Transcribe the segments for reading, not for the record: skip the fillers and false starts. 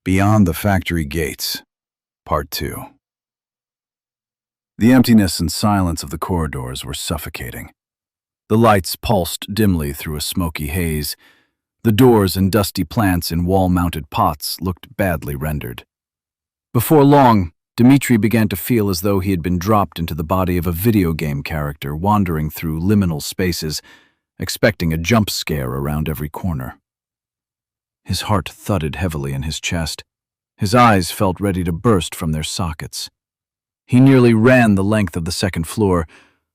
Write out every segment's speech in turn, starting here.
Beyond the Factory Gates, Part 2. The emptiness and silence of the corridors were suffocating. The lights pulsed dimly through a smoky haze. The doors and dusty plants in wall-mounted pots looked badly rendered. Before long, Dmitri began to feel as though he had been dropped into the body of a video game character wandering through liminal spaces, expecting a jump scare around every corner. His heart thudded heavily in his chest. His eyes felt ready to burst from their sockets. He nearly ran the length of the second floor,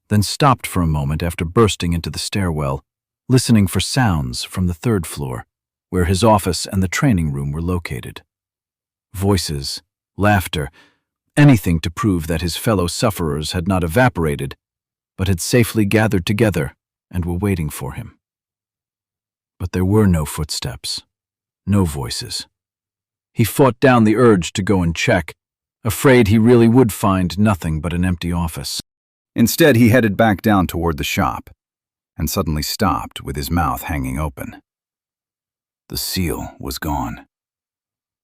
then stopped for a moment after bursting into the stairwell, listening for sounds from the third floor, where his office and the training room were located. Voices, laughter, anything to prove that his fellow sufferers had not evaporated, but had safely gathered together and were waiting for him. But there were no footsteps, no voices. He fought down the urge to go and check, afraid he really would find nothing but an empty office. Instead, he headed back down toward the shop, and suddenly stopped with his mouth hanging open. The seal was gone.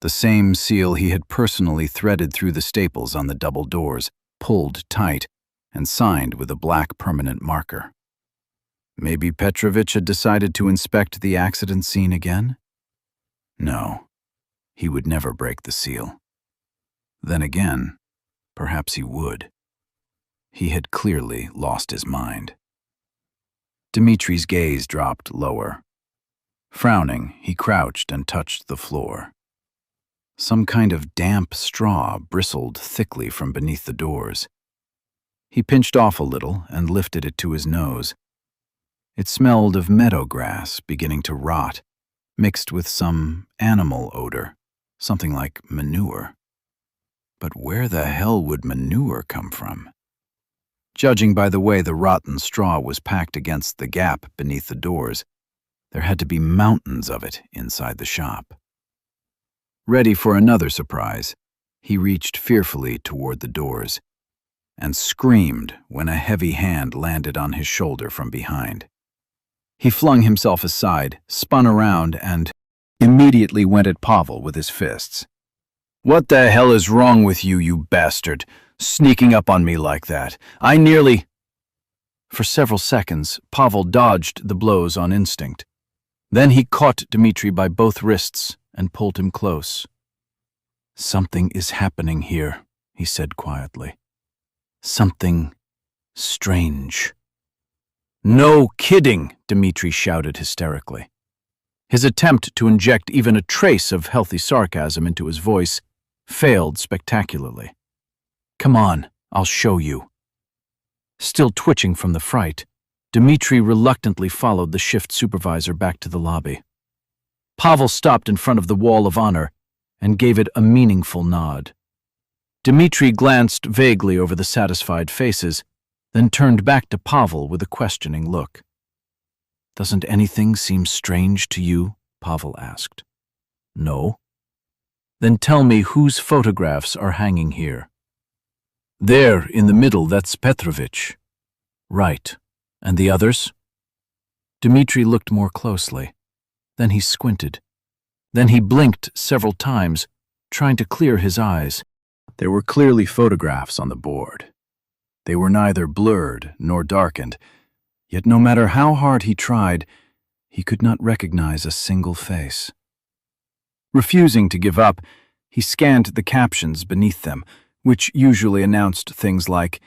The same seal he had personally threaded through the staples on the double doors, pulled tight, and signed with a black permanent marker. Maybe Petrovich had decided to inspect the accident scene again? No, he would never break the seal. Then again, perhaps he would. He had clearly lost his mind. Dmitri's gaze dropped lower. Frowning, he crouched and touched the floor. Some kind of damp straw bristled thickly from beneath the doors. He pinched off a little and lifted it to his nose. It smelled of meadow grass beginning to rot, mixed with some animal odor, something like manure. But where the hell would manure come from? Judging by the way the rotten straw was packed against the gap beneath the doors, there had to be mountains of it inside the shop. Ready for another surprise, he reached fearfully toward the doors and screamed when a heavy hand landed on his shoulder from behind. He flung himself aside, spun around, and immediately went at Pavel with his fists. "What the hell is wrong with you, you bastard? Sneaking up on me like that. I nearly—" For several seconds, Pavel dodged the blows on instinct. Then he caught Dmitri by both wrists and pulled him close. "Something is happening here," he said quietly. "Something strange." "No kidding!" Dmitri shouted hysterically. His attempt to inject even a trace of healthy sarcasm into his voice failed spectacularly. "Come on, I'll show you." Still twitching from the fright, Dmitri reluctantly followed the shift supervisor back to the lobby. Pavel stopped in front of the wall of honor and gave it a meaningful nod. Dmitri glanced vaguely over the satisfied faces, then turned back to Pavel with a questioning look. "Doesn't anything seem strange to you?" Pavel asked. "No." "Then tell me whose photographs are hanging here." "There, in the middle, that's Petrovich." "Right. And the others?" Dmitri looked more closely. Then he squinted. Then he blinked several times, trying to clear his eyes. There were clearly photographs on the board. They were neither blurred nor darkened, yet no matter how hard he tried, he could not recognize a single face. Refusing to give up, he scanned the captions beneath them, which usually announced things like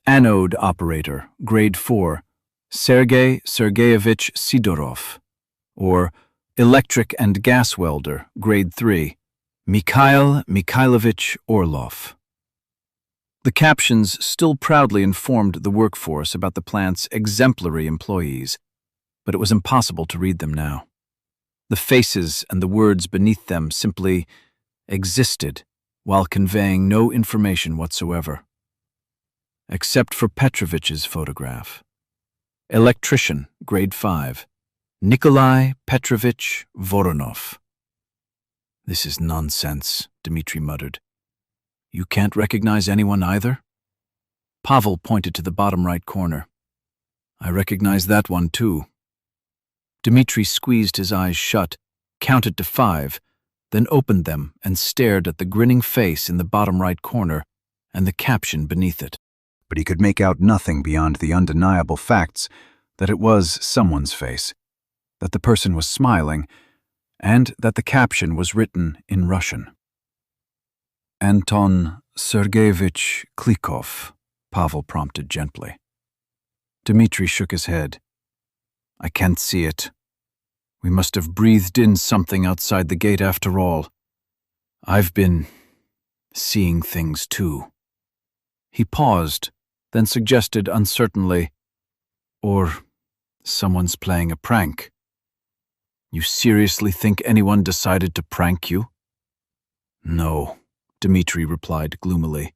Anode Operator, Grade 4, Sergei Sergeyevich Sidorov, or Electric and Gas Welder, Grade 3, Mikhail Mikhailovich Orlov. The captions still proudly informed the workforce about the plant's exemplary employees, but it was impossible to read them now. The faces and the words beneath them simply existed while conveying no information whatsoever. Except for Petrovich's photograph. Electrician, Grade 5, Nikolai Petrovich Voronov. "This is nonsense," Dmitri muttered. "You can't recognize anyone either?" Pavel pointed to the bottom right corner. "I recognize that one too." Dmitri squeezed his eyes shut, counted to 5, then opened them and stared at the grinning face in the bottom right corner and the caption beneath it. But he could make out nothing beyond the undeniable facts that it was someone's face, that the person was smiling, and that the caption was written in Russian. Anton Sergeyevich Klikov, Pavel prompted gently. Dmitri shook his head. I can't see it. We must have breathed in something outside the gate after all. I've been seeing things too. He paused, then suggested uncertainly, or someone's playing a prank. You seriously think anyone decided to prank you? No, Dmitri replied gloomily,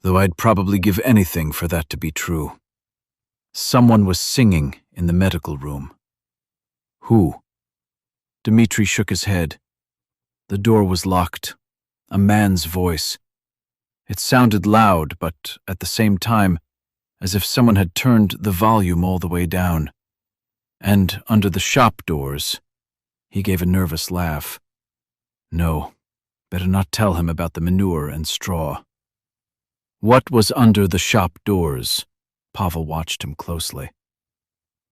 though I'd probably give anything for that to be true. Someone was singing in the medical room. Who? Dmitri shook his head. The door was locked. A man's voice. It sounded loud, but at the same time, as if someone had turned the volume all the way down. And under the shop doors, he gave a nervous laugh. No, better not tell him about the manure and straw. What was under the shop doors? Pavel watched him closely.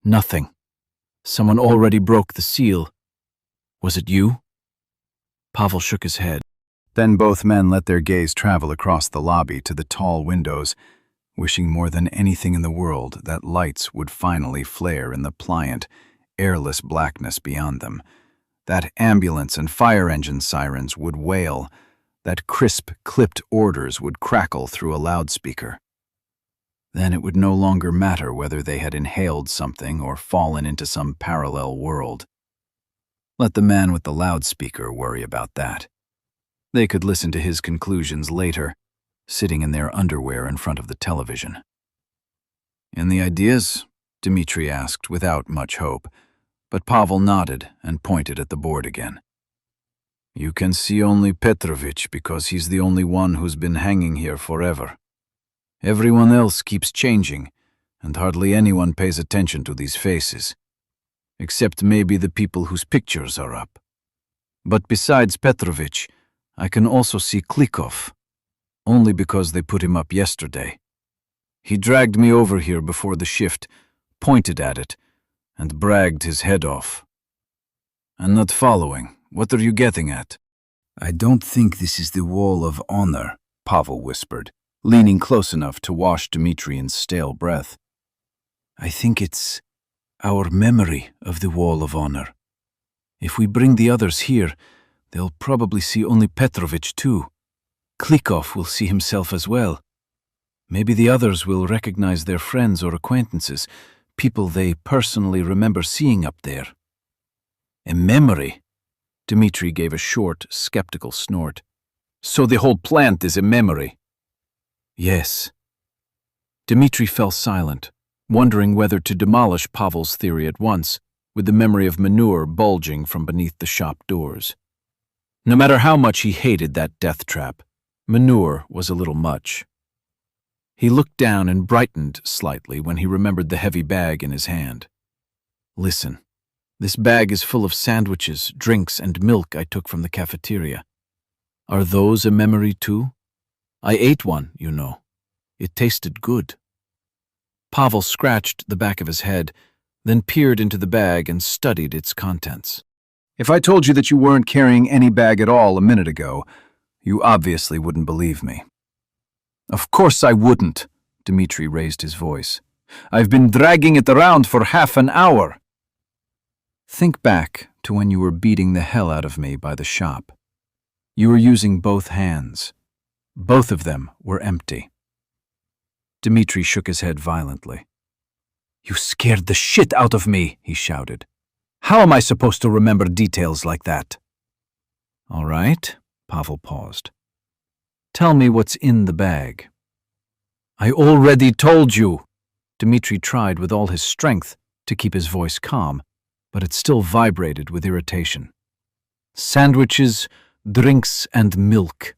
Nothing. Someone already broke the seal. Was it you? Pavel shook his head. Then both men let their gaze travel across the lobby to the tall windows, wishing more than anything in the world that lights would finally flare in the pliant, airless blackness beyond them, that ambulance and fire engine sirens would wail, that crisp, clipped orders would crackle through a loudspeaker. Then it would no longer matter whether they had inhaled something or fallen into some parallel world. Let the man with the loudspeaker worry about that. They could listen to his conclusions later, sitting in their underwear in front of the television. Any ideas? Dmitri asked without much hope, but Pavel nodded and pointed at the board again. You can see only Petrovich because he's the only one who's been hanging here forever. Everyone else keeps changing, and hardly anyone pays attention to these faces, except maybe the people whose pictures are up. But besides Petrovich, I can also see Klikov, only because they put him up yesterday. He dragged me over here before the shift, pointed at it, and bragged his head off. I'm not following. What are you getting at? I don't think this is the wall of honor, Pavel whispered, leaning close enough to wash Dmitri's stale breath. I think it's our memory of the wall of honor. If we bring the others here, they'll probably see only Petrovich too. Klikov will see himself as well. Maybe the others will recognize their friends or acquaintances, people they personally remember seeing up there. A memory? Dmitri gave a short, skeptical snort. So the whole plant is a memory? Yes. Dmitri fell silent, wondering whether to demolish Pavel's theory at once, with the memory of manure bulging from beneath the shop doors. No matter how much he hated that death trap, manure was a little much. He looked down and brightened slightly when he remembered the heavy bag in his hand. Listen, this bag is full of sandwiches, drinks, and milk I took from the cafeteria. Are those a memory too? I ate one, you know. It tasted good. Pavel scratched the back of his head, then peered into the bag and studied its contents. If I told you that you weren't carrying any bag at all a minute ago, you obviously wouldn't believe me. Of course I wouldn't, Dmitri raised his voice. I've been dragging it around for half an hour. Think back to when you were beating the hell out of me by the shop. You were using both hands. Both of them were empty. Dmitri shook his head violently. You scared the shit out of me, he shouted. How am I supposed to remember details like that? All right, Pavel paused. Tell me what's in the bag. I already told you. Dmitri tried with all his strength to keep his voice calm, but it still vibrated with irritation. Sandwiches, drinks, and milk.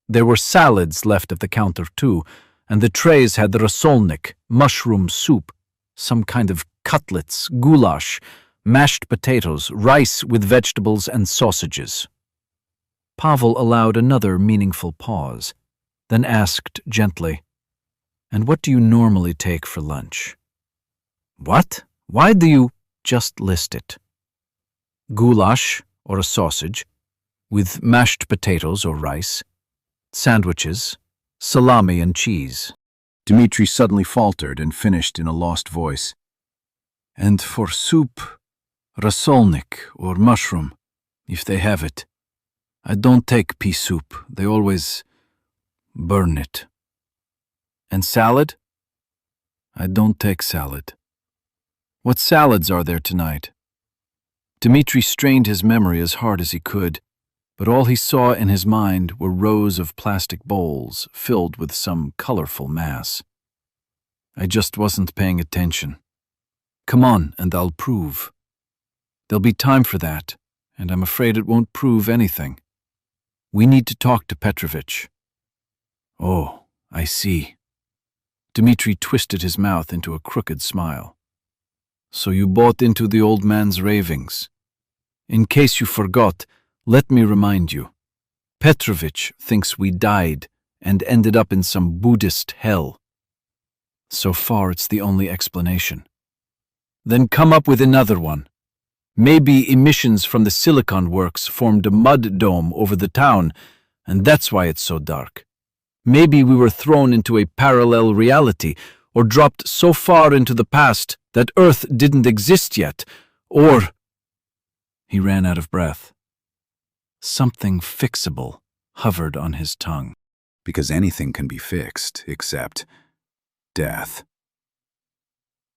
There were salads left at the counter too, and the trays had rasolnik, mushroom soup, some kind of cutlets, goulash, mashed potatoes, rice with vegetables and sausages. Pavel allowed another meaningful pause, then asked gently, "And what do you normally take for lunch?" "What? Why do you—" "Just list it." "Goulash or a sausage, with mashed potatoes or rice, sandwiches, salami and cheese." Dmitri suddenly faltered and finished in a lost voice. "And for soup, rasolnik or mushroom, if they have it. I don't take pea soup, they always burn it. And salad? I don't take salad. What salads are there tonight?" Dmitri strained his memory as hard as he could, but all he saw in his mind were rows of plastic bowls filled with some colorful mass. "I just wasn't paying attention. Come on, and I'll prove. There'll be time for that, and I'm afraid it won't prove anything. We need to talk to Petrovich." "Oh, I see." Dmitri twisted his mouth into a crooked smile. "So you bought into the old man's ravings. In case you forgot, let me remind you. Petrovich thinks we died and ended up in some Buddhist hell. So far, it's the only explanation. Then come up with another one. Maybe emissions from the silicon works formed a mud dome over the town, and that's why it's so dark. Maybe we were thrown into a parallel reality, or dropped so far into the past that Earth didn't exist yet, or—" He ran out of breath. Something fixable hovered on his tongue. Because anything can be fixed, except death.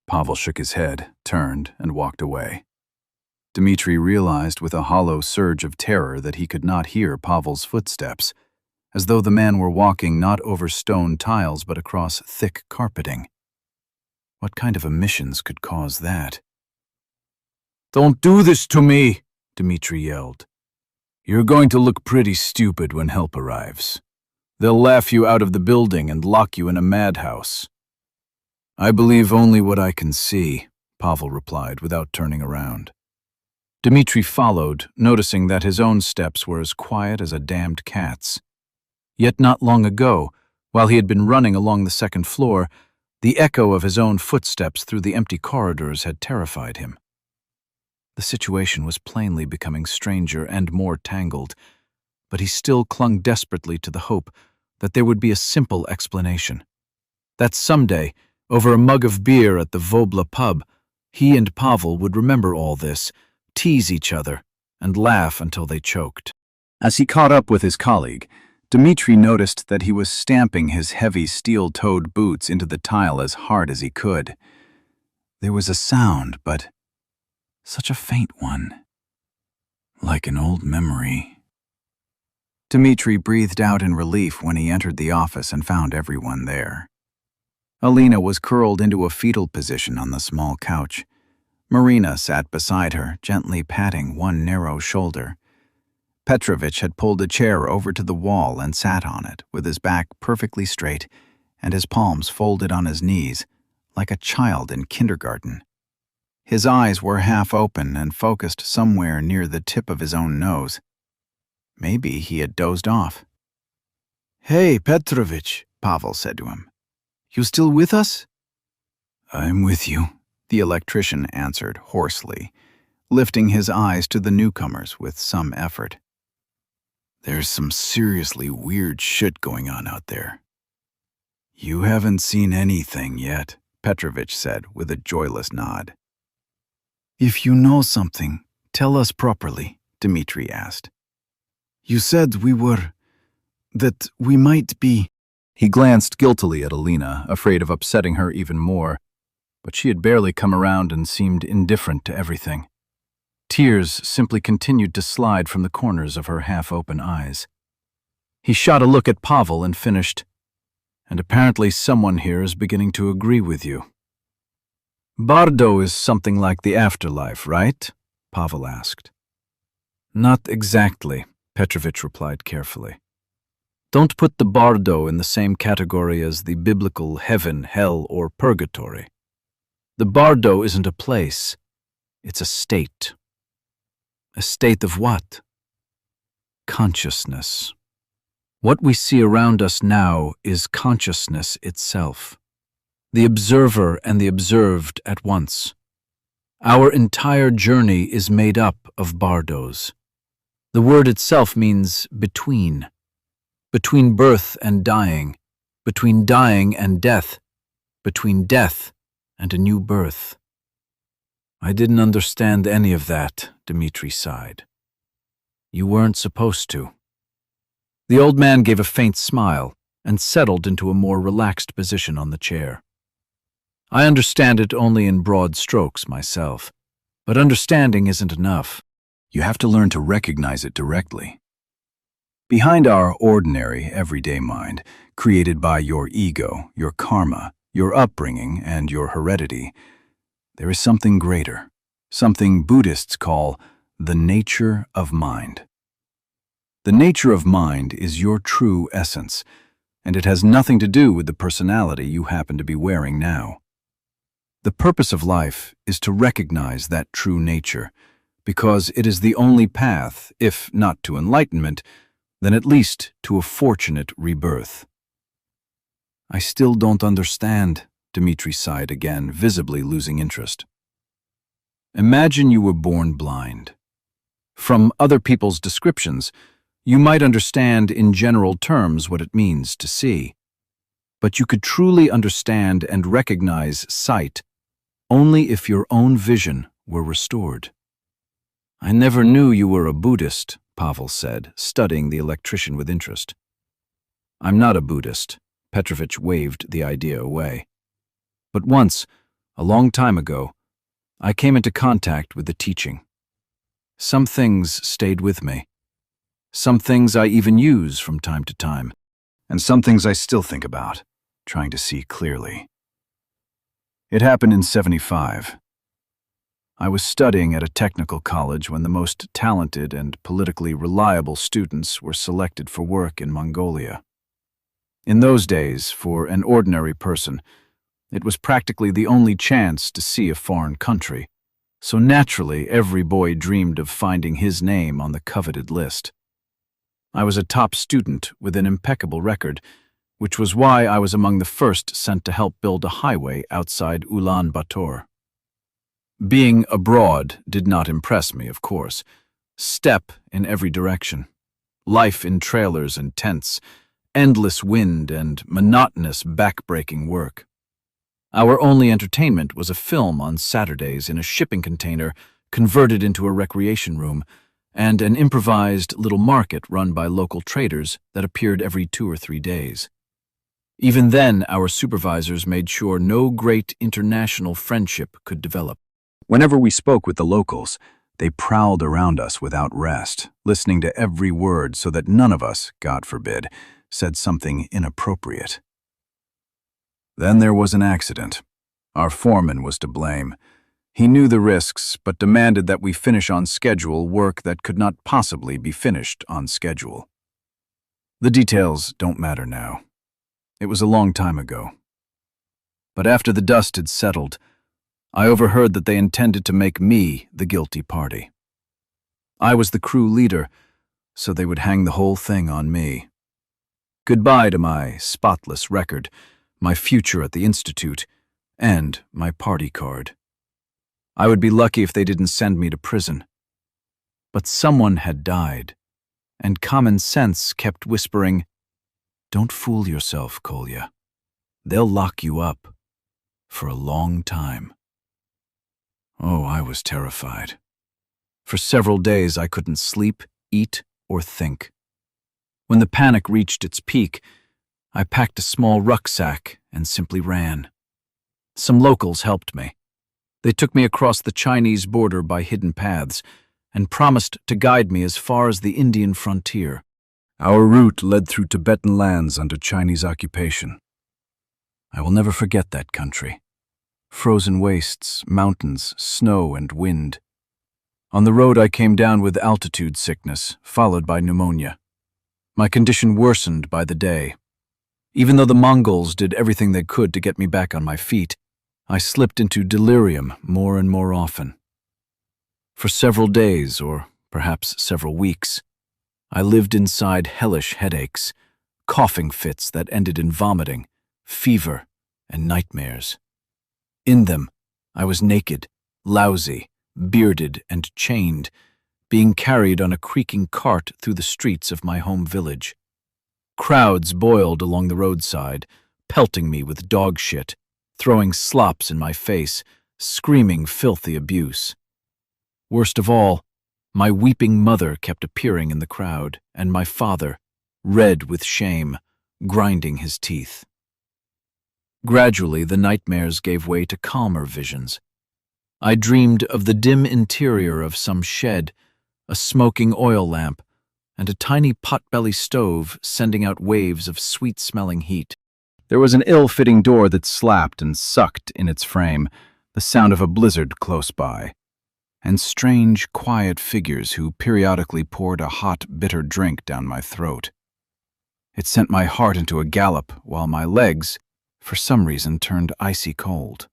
Pavel shook his head, turned, and walked away. Dmitri realized with a hollow surge of terror that he could not hear Pavel's footsteps, as though the man were walking not over stone tiles but across thick carpeting. What kind of emissions could cause that? "Don't do this to me!" Dmitri yelled. "You're going to look pretty stupid when help arrives. They'll laugh you out of the building and lock you in a madhouse." "I believe only what I can see," Pavel replied without turning around. Dmitri followed, noticing that his own steps were as quiet as a damned cat's. Yet not long ago, while he had been running along the second floor, the echo of his own footsteps through the empty corridors had terrified him. The situation was plainly becoming stranger and more tangled, but he still clung desperately to the hope that there would be a simple explanation. That someday, over a mug of beer at the Vobla pub, he and Pavel would remember all this, tease each other, and laugh until they choked. As he caught up with his colleague, Dmitri noticed that he was stamping his heavy steel-toed boots into the tile as hard as he could. There was a sound, but such a faint one, like an old memory. Dmitri breathed out in relief when he entered the office and found everyone there. Alina was curled into a fetal position on the small couch. Marina sat beside her, gently patting one narrow shoulder. Petrovich had pulled a chair over to the wall and sat on it, with his back perfectly straight and his palms folded on his knees, like a child in kindergarten. His eyes were half open and focused somewhere near the tip of his own nose. Maybe he had dozed off. "Hey, Petrovich," Pavel said to him. "You still with us?" "I'm with you," the electrician answered hoarsely, lifting his eyes to the newcomers with some effort. "There's some seriously weird shit going on out there." "You haven't seen anything yet," Petrovich said with a joyless nod. "If you know something, tell us properly," Dmitri asked. "You said that we might be—" He glanced guiltily at Alina, afraid of upsetting her even more, but she had barely come around and seemed indifferent to everything. Tears simply continued to slide from the corners of her half-open eyes. He shot a look at Pavel and finished, "And apparently someone here is beginning to agree with you." "Bardo is something like the afterlife, right?" Pavel asked. "Not exactly," Petrovich replied carefully. "Don't put the Bardo in the same category as the biblical heaven, hell, or purgatory. The Bardo isn't a place, it's a state." "A state of what?" Consciousness. What we see around us now is consciousness itself, the observer and the observed at once. Our entire journey is made up of bardos. The word itself means between birth and dying, between dying and death, between death and a new birth. I didn't understand any of that, Dmitri sighed. You weren't supposed to. The old man gave a faint smile and settled into a more relaxed position on the chair. I understand it only in broad strokes myself, but understanding isn't enough. You have to learn to recognize it directly. Behind our ordinary, everyday mind, created by your ego, your karma, your upbringing, and your heredity, there is something greater, something Buddhists call the nature of mind. The nature of mind is your true essence, and it has nothing to do with the personality you happen to be wearing now. The purpose of life is to recognize that true nature, because it is the only path, if not to enlightenment, then at least to a fortunate rebirth. I still don't understand, Dmitri sighed again, visibly losing interest. Imagine you were born blind. From other people's descriptions, you might understand in general terms what it means to see. But you could truly understand and recognize sight only if your own vision were restored. I never knew you were a Buddhist, Pavel said, studying the electrician with interest. I'm not a Buddhist, Petrovich waved the idea away. But once, a long time ago, I came into contact with the teaching. Some things stayed with me. Some things I even use from time to time, and some things I still think about, trying to see clearly. It happened in '75. I was studying at a technical college when the most talented and politically reliable students were selected for work in Mongolia. In those days, for an ordinary person, it was practically the only chance to see a foreign country, so naturally every boy dreamed of finding his name on the coveted list. I was a top student with an impeccable record, which was why I was among the first sent to help build a highway outside Ulaanbaatar. Being abroad did not impress me, of course. Steppe in every direction. Life in trailers and tents, endless wind and monotonous back-breaking work. Our only entertainment was a film on Saturdays in a shipping container converted into a recreation room, and an improvised little market run by local traders that appeared every 2 or 3 days. Even then, our supervisors made sure no great international friendship could develop. Whenever we spoke with the locals, they prowled around us without rest, listening to every word so that none of us, God forbid, said something inappropriate. Then there was an accident. Our foreman was to blame. He knew the risks, but demanded that we finish on schedule work that could not possibly be finished on schedule. The details don't matter now. It was a long time ago. But after the dust had settled, I overheard that they intended to make me the guilty party. I was the crew leader, so they would hang the whole thing on me. Goodbye to my spotless record, my future at the Institute, and my party card. I would be lucky if they didn't send me to prison. But someone had died, and common sense kept whispering, "Don't fool yourself, Kolya. They'll lock you up for a long time." Oh, I was terrified. For several days I couldn't sleep, eat, or think. When the panic reached its peak, I packed a small rucksack and simply ran. Some locals helped me. They took me across the Chinese border by hidden paths and promised to guide me as far as the Indian frontier. Our route led through Tibetan lands under Chinese occupation. I will never forget that country. Frozen wastes, mountains, snow, and wind. On the road I came down with altitude sickness, followed by pneumonia. My condition worsened by the day. Even though the Mongols did everything they could to get me back on my feet, I slipped into delirium more and more often. For several days, or perhaps several weeks, I lived inside hellish headaches, coughing fits that ended in vomiting, fever, and nightmares. In them, I was naked, lousy, bearded, and chained, being carried on a creaking cart through the streets of my home village. Crowds boiled along the roadside, pelting me with dog shit, throwing slops in my face, screaming filthy abuse. Worst of all, my weeping mother kept appearing in the crowd, and my father, red with shame, grinding his teeth. Gradually, the nightmares gave way to calmer visions. I dreamed of the dim interior of some shed, a smoking oil lamp, and a tiny pot-belly stove sending out waves of sweet-smelling heat. There was an ill-fitting door that slapped and sucked in its frame, the sound of a blizzard close by, and strange, quiet figures who periodically poured a hot, bitter drink down my throat. It sent my heart into a gallop, while my legs, for some reason, turned icy cold.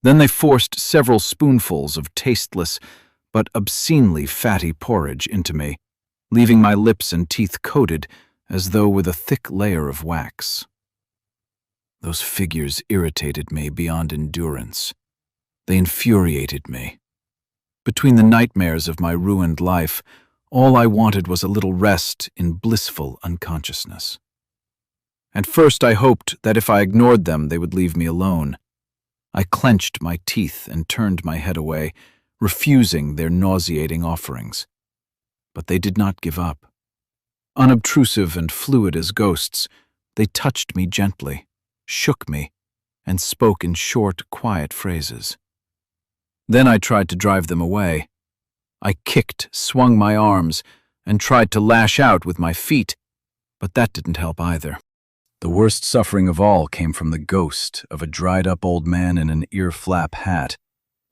Then they forced several spoonfuls of tasteless but obscenely fatty porridge into me, leaving my lips and teeth coated as though with a thick layer of wax. Those figures irritated me beyond endurance. They infuriated me. Between the nightmares of my ruined life, all I wanted was a little rest in blissful unconsciousness. At first I hoped that if I ignored them, they would leave me alone. I clenched my teeth and turned my head away, refusing their nauseating offerings. But they did not give up. Unobtrusive and fluid as ghosts, they touched me gently, shook me, and spoke in short, quiet phrases. Then I tried to drive them away. I kicked, swung my arms, and tried to lash out with my feet, but that didn't help either. The worst suffering of all came from the ghost of a dried-up old man in an ear-flap hat,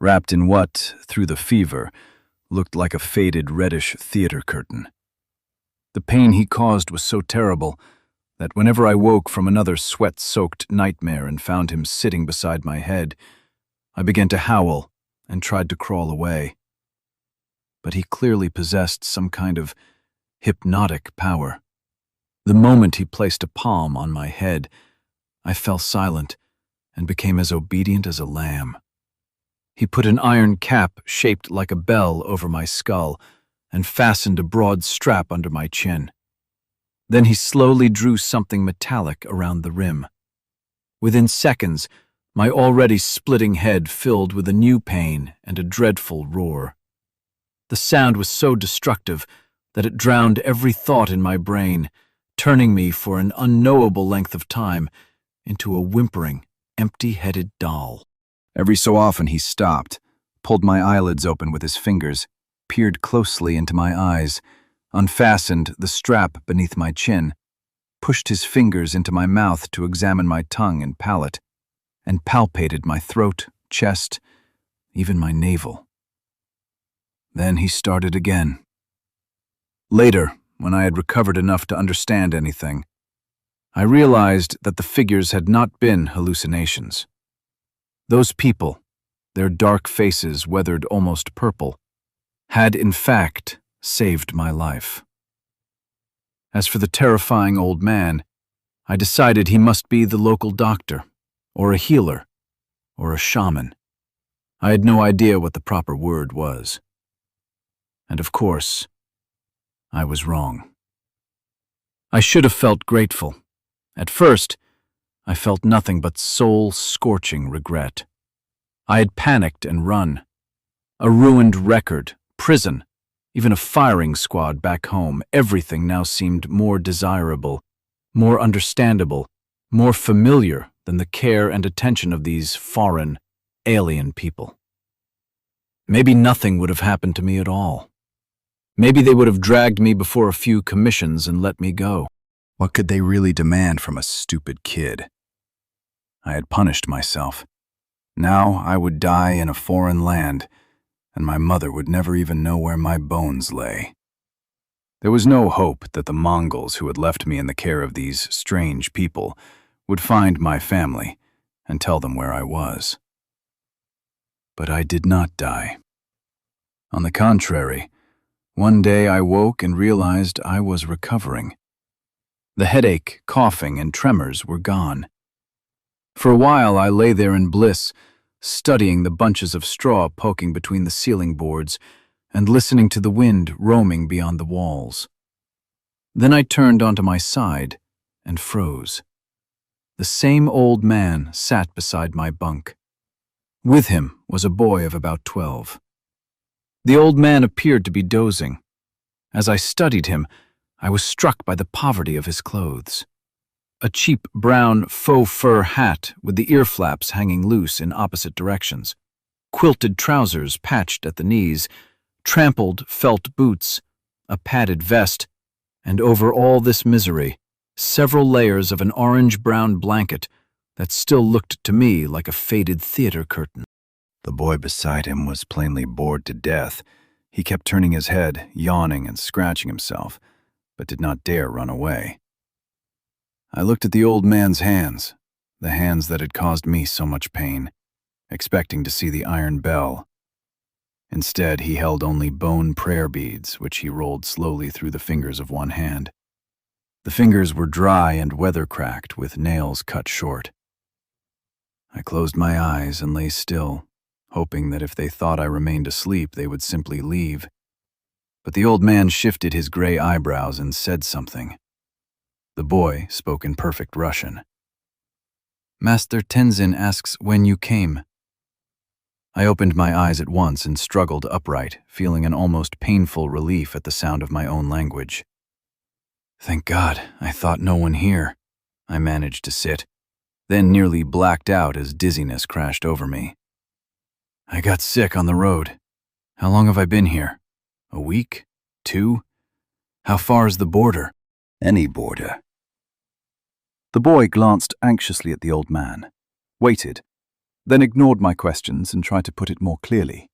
wrapped in what, through the fever, looked like a faded reddish theater curtain. The pain he caused was so terrible that whenever I woke from another sweat-soaked nightmare and found him sitting beside my head, I began to howl and tried to crawl away. But he clearly possessed some kind of hypnotic power. The moment he placed a palm on my head, I fell silent and became as obedient as a lamb. He put an iron cap shaped like a bell over my skull and fastened a broad strap under my chin. Then he slowly drew something metallic around the rim. Within seconds, my already splitting head filled with a new pain and a dreadful roar. The sound was so destructive that it drowned every thought in my brain, turning me for an unknowable length of time into a whimpering, empty-headed doll. Every so often he stopped, pulled my eyelids open with his fingers, peered closely into my eyes, unfastened the strap beneath my chin, pushed his fingers into my mouth to examine my tongue and palate, and palpated my throat, chest, even my navel. Then he started again. Later, when I had recovered enough to understand anything, I realized that the figures had not been hallucinations. Those people, their dark faces weathered almost purple, had in fact saved my life. As for the terrifying old man, I decided he must be the local doctor, or a healer, or a shaman. I had no idea what the proper word was. And of course, I was wrong. I should have felt grateful. At first, I felt nothing but soul-scorching regret. I had panicked and run. A ruined record, prison, even a firing squad back home, everything now seemed more desirable, more understandable, more familiar than the care and attention of these foreign, alien people. Maybe nothing would have happened to me at all. Maybe they would have dragged me before a few commissions and let me go. What could they really demand from a stupid kid? I had punished myself. Now I would die in a foreign land, and my mother would never even know where my bones lay. There was no hope that the Mongols who had left me in the care of these strange people would find my family and tell them where I was. But I did not die. On the contrary, One day I woke and realized I was recovering. The headache, coughing, and tremors were gone. For a while I lay there in bliss, studying the bunches of straw poking between the ceiling boards and listening to the wind roaming beyond the walls. Then I turned onto my side and froze. The same old man sat beside my bunk. With him was a boy of about 12. The old man appeared to be dozing. As I studied him, I was struck by the poverty of his clothes. A cheap brown faux fur hat with the ear flaps hanging loose in opposite directions, quilted trousers patched at the knees, trampled felt boots, a padded vest, and over all this misery, several layers of an orange-brown blanket that still looked to me like a faded theater curtain. The boy beside him was plainly bored to death. He kept turning his head, yawning and scratching himself, but did not dare run away. I looked at the old man's hands, the hands that had caused me so much pain, expecting to see the iron bell. Instead, he held only bone prayer beads, which he rolled slowly through the fingers of one hand. The fingers were dry and weather-cracked, with nails cut short. I closed my eyes and lay still, hoping that if they thought I remained asleep, they would simply leave. But the old man shifted his gray eyebrows and said something. The boy spoke in perfect Russian. "Master Tenzin asks when you came." I opened my eyes at once and struggled upright, feeling an almost painful relief at the sound of my own language. "Thank God, I thought no one here." I managed to sit, then nearly blacked out as dizziness crashed over me. "I got sick on the road. How long have I been here? A week? 2? How far is the border?" "Any border." The boy glanced anxiously at the old man, waited, then ignored my questions and tried to put it more clearly.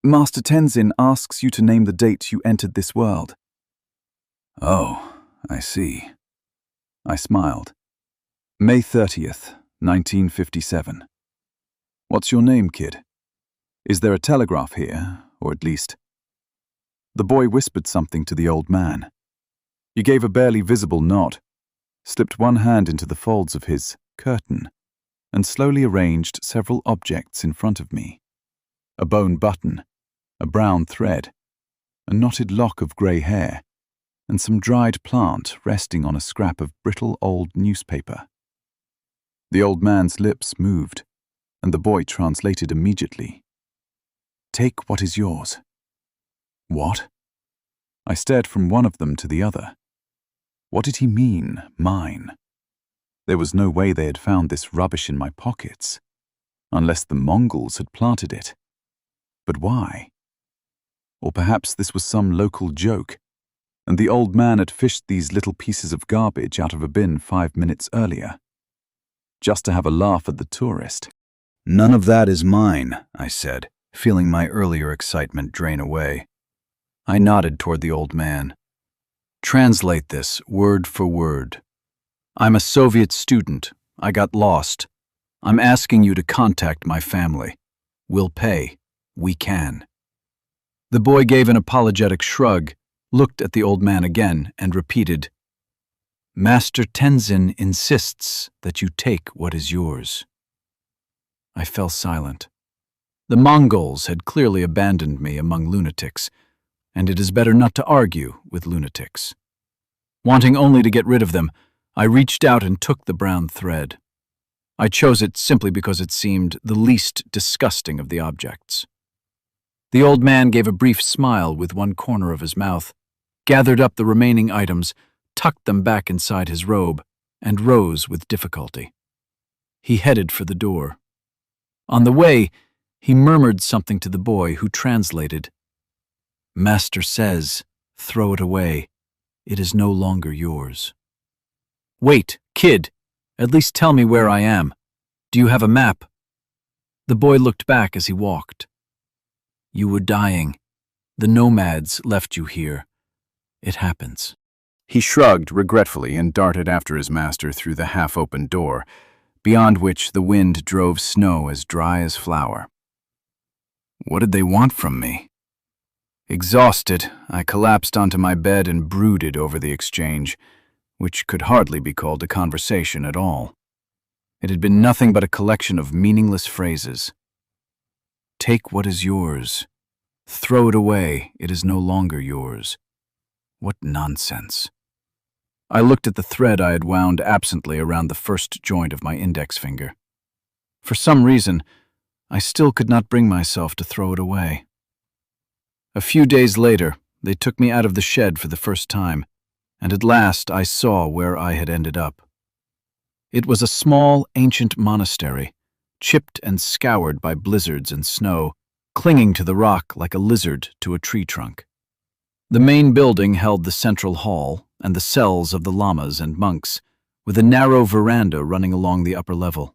"Master Tenzin asks you to name the date you entered this world." "Oh, I see." I smiled. "May 30th, 1957. What's your name, kid? Is there a telegraph here, or at least—" The boy whispered something to the old man. He gave a barely visible nod, slipped one hand into the folds of his curtain, and slowly arranged several objects in front of me. A bone button, a brown thread, a knotted lock of grey hair, and some dried plant resting on a scrap of brittle old newspaper. The old man's lips moved, and the boy translated immediately. "Take what is yours." "What?" I stared from one of them to the other. What did he mean, mine? There was no way they had found this rubbish in my pockets, unless the Mongols had planted it. But why? Or perhaps this was some local joke, and the old man had fished these little pieces of garbage out of a bin 5 minutes earlier, just to have a laugh at the tourist. "None of that is mine," I said, feeling my earlier excitement drain away. I nodded toward the old man. "Translate this word for word. I'm a Soviet student. I got lost. I'm asking you to contact my family. We'll pay. We can." The boy gave an apologetic shrug, looked at the old man again, and repeated, "Master Tenzin insists that you take what is yours." I fell silent. The Mongols had clearly abandoned me among lunatics, and it is better not to argue with lunatics. Wanting only to get rid of them, I reached out and took the brown thread. I chose it simply because it seemed the least disgusting of the objects. The old man gave a brief smile with one corner of his mouth, gathered up the remaining items, tucked them back inside his robe, and rose with difficulty. He headed for the door. On the way, he murmured something to the boy, who translated, "Master says, throw it away. It is no longer yours." "Wait, kid, at least tell me where I am. Do you have a map?" The boy looked back as he walked. "You were dying. The nomads left you here. It happens." He shrugged regretfully and darted after his master through the half-open door, beyond which the wind drove snow as dry as flour. What did they want from me? Exhausted, I collapsed onto my bed and brooded over the exchange, which could hardly be called a conversation at all. It had been nothing but a collection of meaningless phrases. Take what is yours. Throw it away, it is no longer yours. What nonsense. I looked at the thread I had wound absently around the first joint of my index finger. For some reason, I still could not bring myself to throw it away. A few days later, they took me out of the shed for the first time, and at last I saw where I had ended up. It was a small, ancient monastery, chipped and scoured by blizzards and snow, clinging to the rock like a lizard to a tree trunk. The main building held the central hall and the cells of the lamas and monks, with a narrow veranda running along the upper level.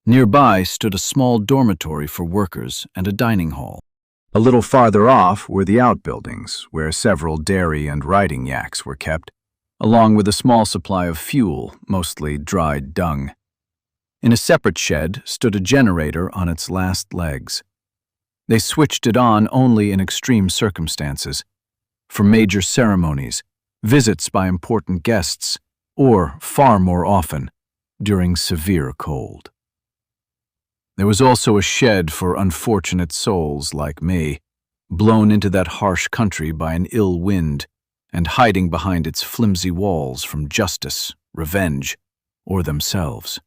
Nearby stood a small dormitory for workers and a dining hall. A little farther off were the outbuildings, where several dairy and riding yaks were kept, along with a small supply of fuel, mostly dried dung. In a separate shed stood a generator on its last legs. They switched it on only in extreme circumstances, for major ceremonies, visits by important guests, or, far more often, during severe cold. There was also a shed for unfortunate souls like me, blown into that harsh country by an ill wind and hiding behind its flimsy walls from justice, revenge, or themselves.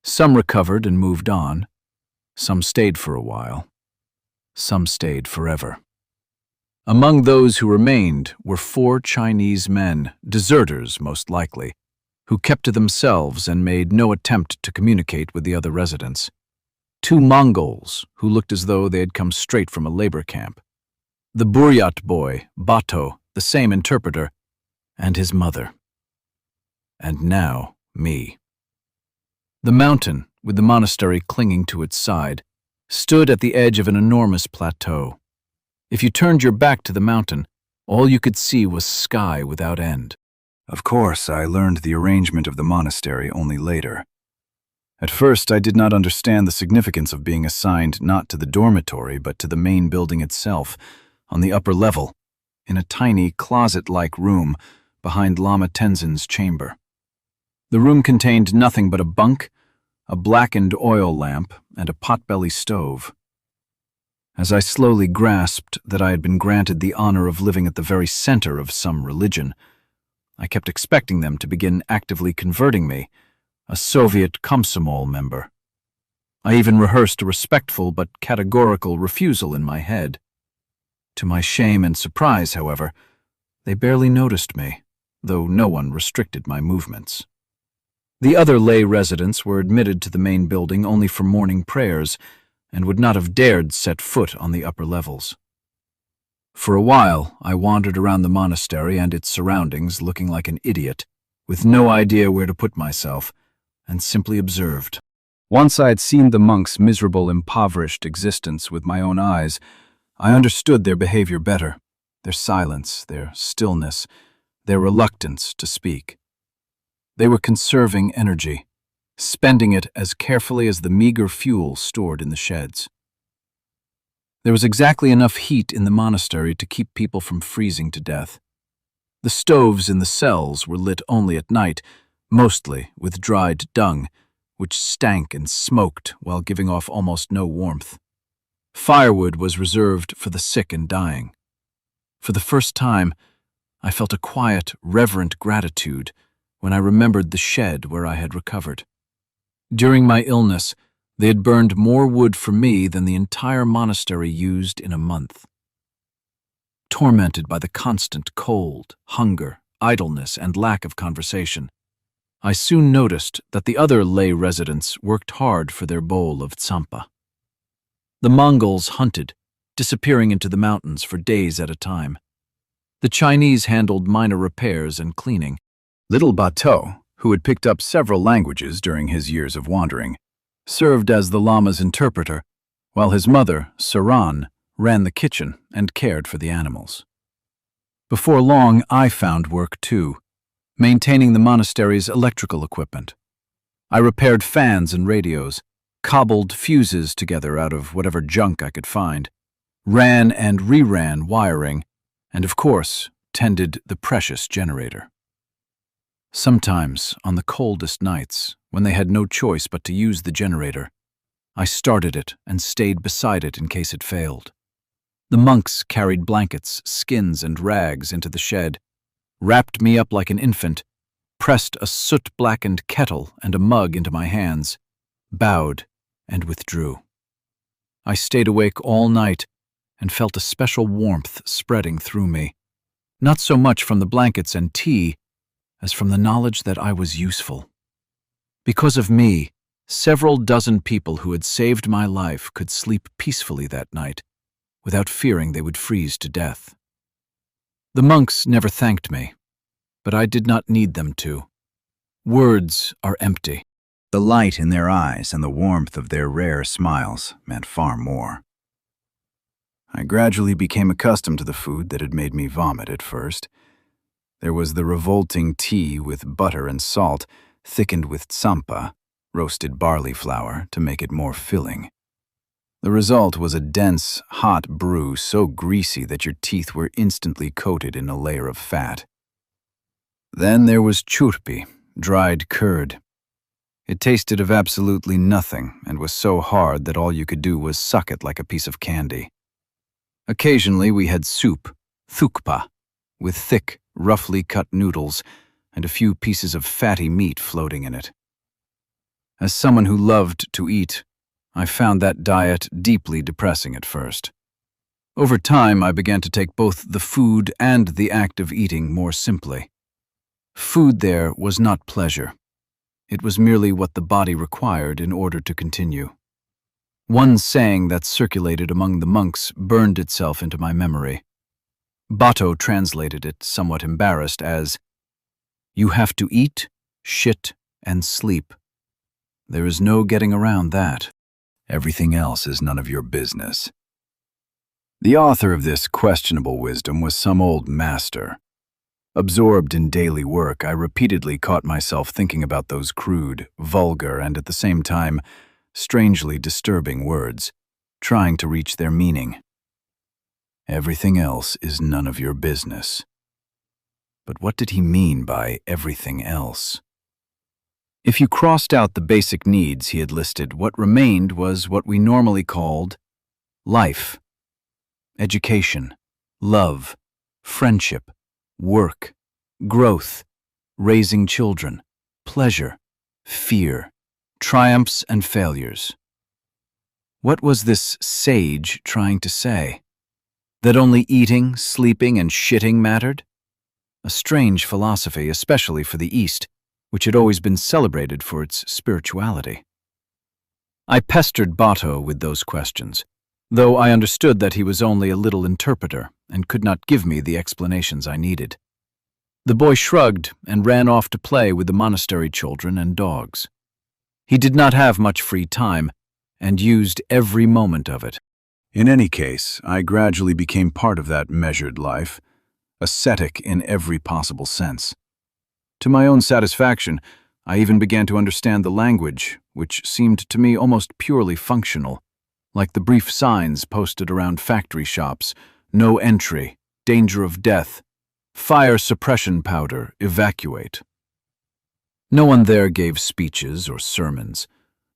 Some recovered and moved on. Some stayed for a while. Some stayed forever. Among those who remained were 4 Chinese men, deserters most likely, who kept to themselves and made no attempt to communicate with the other residents. 2 Mongols, who looked as though they had come straight from a labor camp. The Buryat boy, Bato, the same interpreter, and his mother. And now, me. The mountain, with the monastery clinging to its side, stood at the edge of an enormous plateau. If you turned your back to the mountain, all you could see was sky without end. Of course, I learned the arrangement of the monastery only later. At first, I did not understand the significance of being assigned not to the dormitory but to the main building itself, on the upper level, in a tiny closet-like room behind Lama Tenzin's chamber. The room contained nothing but a bunk, a blackened oil lamp, and a potbelly stove. As I slowly grasped that I had been granted the honor of living at the very center of some religion, I kept expecting them to begin actively converting me, a Soviet Komsomol member. I even rehearsed a respectful but categorical refusal in my head. To my shame and surprise, however, they barely noticed me, though no one restricted my movements. The other lay residents were admitted to the main building only for morning prayers and would not have dared set foot on the upper levels. For a while, I wandered around the monastery and its surroundings looking like an idiot, with no idea where to put myself, and simply observed. Once I had seen the monks' miserable, impoverished existence with my own eyes, I understood their behavior better, their silence, their stillness, their reluctance to speak. They were conserving energy, spending it as carefully as the meager fuel stored in the sheds. There was exactly enough heat in the monastery to keep people from freezing to death. The stoves in the cells were lit only at night, mostly with dried dung, which stank and smoked while giving off almost no warmth. Firewood was reserved for the sick and dying. For the first time, I felt a quiet, reverent gratitude when I remembered the shed where I had recovered. During my illness, they had burned more wood for me than the entire monastery used in a month. Tormented by the constant cold, hunger, idleness, and lack of conversation, I soon noticed that the other lay residents worked hard for their bowl of tsampa. The Mongols hunted, disappearing into the mountains for days at a time. The Chinese handled minor repairs and cleaning. Little Bateau, who had picked up several languages during his years of wandering, served as the lama's interpreter, while his mother, Saran, ran the kitchen and cared for the animals. Before long, I found work too, maintaining the monastery's electrical equipment. I repaired fans and radios, cobbled fuses together out of whatever junk I could find, ran and reran wiring, and of course, tended the precious generator. Sometimes, on the coldest nights, when they had no choice but to use the generator, I started it and stayed beside it in case it failed. The monks carried blankets, skins, and rags into the shed, wrapped me up like an infant, pressed a soot-blackened kettle and a mug into my hands, bowed, and withdrew. I stayed awake all night and felt a special warmth spreading through me, not so much from the blankets and tea as from the knowledge that I was useful. Because of me, several dozen people who had saved my life could sleep peacefully that night without fearing they would freeze to death. The monks never thanked me, but I did not need them to. Words are empty. The light in their eyes and the warmth of their rare smiles meant far more. I gradually became accustomed to the food that had made me vomit at first. There was the revolting tea with butter and salt, thickened with tsampa, roasted barley flour, to make it more filling. The result was a dense, hot brew so greasy that your teeth were instantly coated in a layer of fat. Then there was churpi, dried curd. It tasted of absolutely nothing and was so hard that all you could do was suck it like a piece of candy. Occasionally we had soup, thukpa, with thick, roughly cut noodles and a few pieces of fatty meat floating in it. As someone who loved to eat, I found that diet deeply depressing at first. Over time, I began to take both the food and the act of eating more simply. Food there was not pleasure. It was merely what the body required in order to continue. One saying that circulated among the monks burned itself into my memory. Bato translated it, somewhat embarrassed, as, "You have to eat, shit, and sleep. There is no getting around that. Everything else is none of your business." The author of this questionable wisdom was some old master. Absorbed in daily work, I repeatedly caught myself thinking about those crude, vulgar, and at the same time, strangely disturbing words, trying to reach their meaning. Everything else is none of your business. But what did he mean by everything else? If you crossed out the basic needs he had listed, what remained was what we normally called life. Education, love, friendship, work, growth, raising children, pleasure, fear, triumphs and failures. What was this sage trying to say? That only eating, sleeping, and shitting mattered? A strange philosophy, especially for the East, which had always been celebrated for its spirituality. I pestered Bato with those questions, though I understood that he was only a little interpreter and could not give me the explanations I needed. The boy shrugged and ran off to play with the monastery children and dogs. He did not have much free time and used every moment of it. In any case, I gradually became part of that measured life, ascetic in every possible sense. To my own satisfaction, I even began to understand the language, which seemed to me almost purely functional, like the brief signs posted around factory shops: no entry, danger of death, fire suppression powder, evacuate. No one there gave speeches or sermons.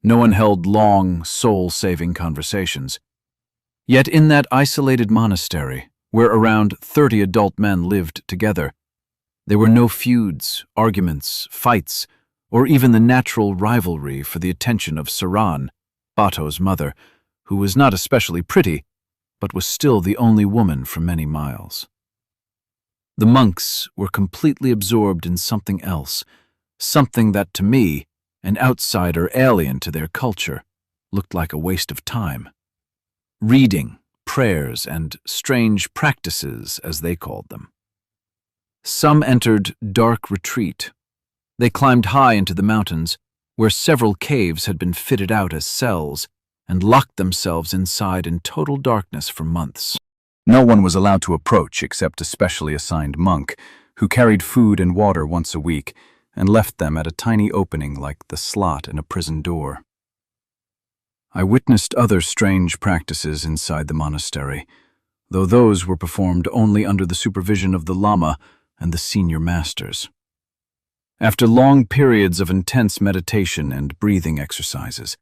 No one held long, soul-saving conversations. Yet in that isolated monastery, where around 30 adult men lived together, there were no feuds, arguments, fights, or even the natural rivalry for the attention of Saran, Bato's mother, who was not especially pretty, but was still the only woman for many miles. The monks were completely absorbed in something else, something that to me, an outsider alien to their culture, looked like a waste of time. Reading, prayers, and strange practices, as they called them. Some entered dark retreat. They climbed high into the mountains, where several caves had been fitted out as cells, and locked themselves inside in total darkness for months. No one was allowed to approach except a specially assigned monk, who carried food and water once a week and left them at a tiny opening like the slot in a prison door. I witnessed other strange practices inside the monastery, though those were performed only under the supervision of the Lama and the senior masters. After long periods of intense meditation and breathing exercises,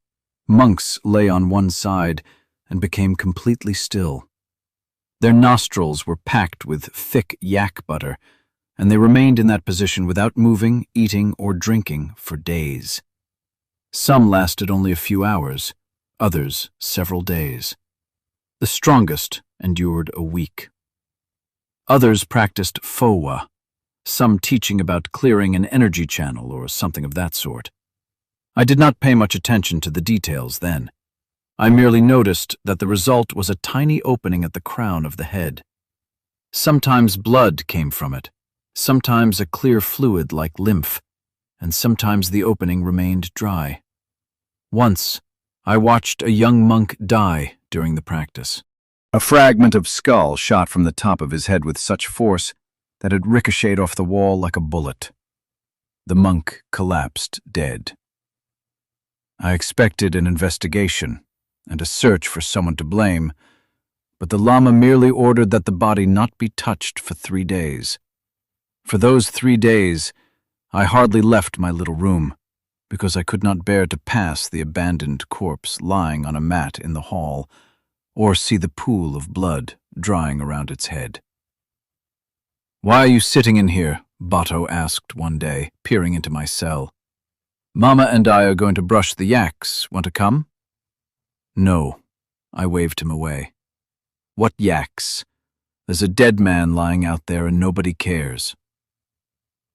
monks lay on one side and became completely still. Their nostrils were packed with thick yak butter, and they remained in that position without moving, eating, or drinking for days. Some lasted only a few hours, others several days. The strongest endured a week. Others practiced fowa, some teaching about clearing an energy channel or something of that sort. I did not pay much attention to the details then. I merely noticed that the result was a tiny opening at the crown of the head. Sometimes blood came from it, sometimes a clear fluid like lymph, and sometimes the opening remained dry. Once, I watched a young monk die during the practice. A fragment of skull shot from the top of his head with such force that it ricocheted off the wall like a bullet. The monk collapsed dead. I expected an investigation and a search for someone to blame, but the Lama merely ordered that the body not be touched for 3 days. For those 3 days, I hardly left my little room, because I could not bear to pass the abandoned corpse lying on a mat in the hall, or see the pool of blood drying around its head. "Why are you sitting in here?" Bato asked one day, peering into my cell. "Mama and I are going to brush the yaks. Want to come?" "No," I waved him away. "What yaks? There's a dead man lying out there and nobody cares."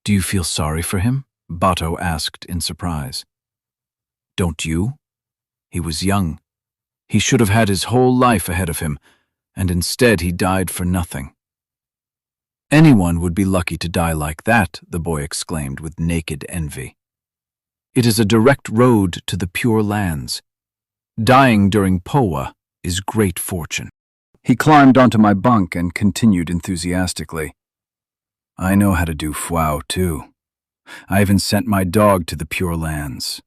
"Do you feel sorry for him?" Bato asked in surprise. "Don't you? He was young. He should have had his whole life ahead of him, and instead he died for nothing." "Anyone would be lucky to die like that," the boy exclaimed with naked envy. "It is a direct road to the Pure Lands. Dying during Powa is great fortune." He climbed onto my bunk and continued enthusiastically. "I know how to do fwao too. I even sent my dog to the Pure Lands.